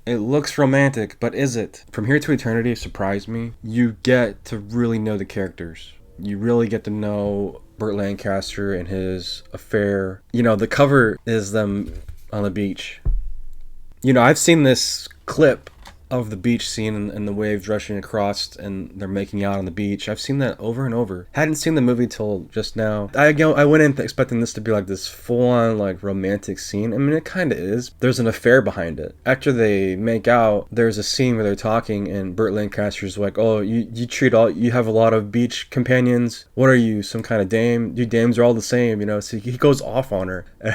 It looks romantic, but is it? From Here to Eternity surprised me. You get to really know the characters. You really get to know Burt Lancaster and his affair. You know, the cover is them on the beach. You know, I've seen this clip of the beach scene and the waves rushing across and they're making out on the beach. I've seen that over and over. Hadn't seen the movie till just now. I went in expecting this to be like this full-on like romantic scene. I mean, it kind of is. There's an affair behind it. After they make out, there's a scene where they're talking and Burt Lancaster's like, "Oh, you have a lot of beach companions. What are you, some kind of dame? You dames are all the same, you know." So he goes off on her. And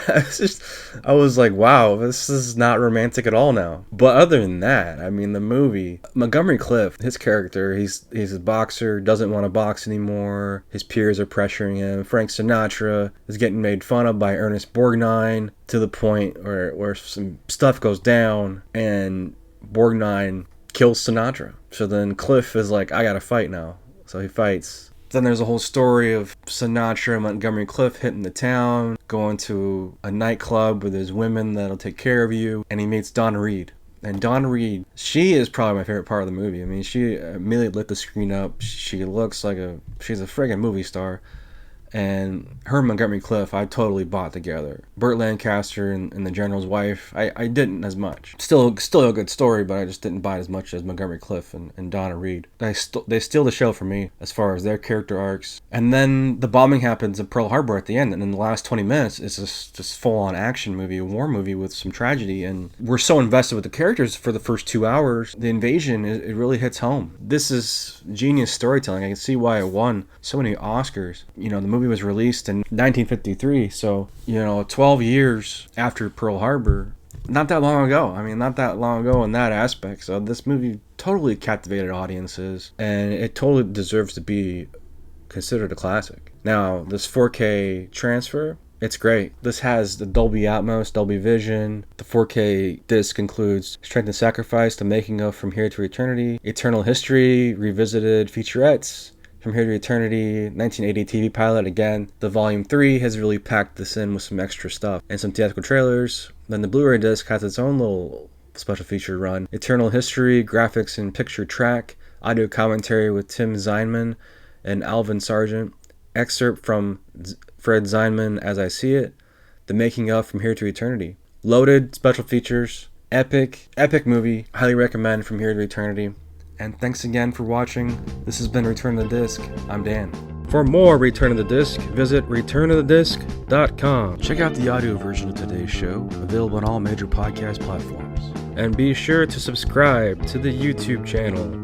I was like, wow, this is not romantic at all now. But other than that, I mean, the movie, Montgomery Clift, his character, he's a boxer, doesn't want to box anymore. His peers are pressuring him. Frank Sinatra is getting made fun of by Ernest Borgnine to the point where some stuff goes down and Borgnine kills Sinatra. So then Cliff is like, I gotta fight now. So he fights. Then there's a whole story of Sinatra and Montgomery Clift hitting the town, going to a nightclub where there's women that'll take care of you, and he meets Donna Reed. And Donna Reed, she is probably my favorite part of the movie. I mean, she immediately lit the screen up. She looks like she's a friggin' movie star. And her and Montgomery Clift, I totally bought together. Burt Lancaster and the General's wife, I didn't as much. Still a good story, but I just didn't buy it as much as Montgomery Clift and Donna Reed. They steal the show for me as far as their character arcs. And then the bombing happens at Pearl Harbor at the end, and in the last 20 minutes, it's just full-on action movie, a war movie with some tragedy. And we're so invested with the characters for the first 2 hours. The invasion, it really hits home. This is genius storytelling. I can see why it won so many Oscars. You know, the movie was released in 1953, so 12 years after Pearl Harbor. Not that long ago. I mean, not that long ago in that aspect. So this movie totally captivated audiences, and it totally deserves to be considered a classic. Now, this 4K transfer, it's great. This has the Dolby Atmos, Dolby Vision. The 4K disc includes Strength and Sacrifice, The Making of From Here to Eternity, Eternal History, Revisited featurettes, From Here to Eternity, 1980 TV pilot. Again, the Volume 3 has really packed this in with some extra stuff and some theatrical trailers. Then the Blu-ray disc has its own little special feature run. Eternal History, graphics and picture track, audio commentary with Tim Zineman and Alvin Sargent, excerpt from Fred Zineman As I See It, The Making of From Here to Eternity. Loaded special features, epic movie, highly recommend From Here to Eternity. And thanks again for watching. This has been Return to the Disc. I'm Dan. For more Return to the Disc, visit returntothedisc.com. Check out the audio version of today's show, available on all major podcast platforms. And be sure to subscribe to the YouTube channel.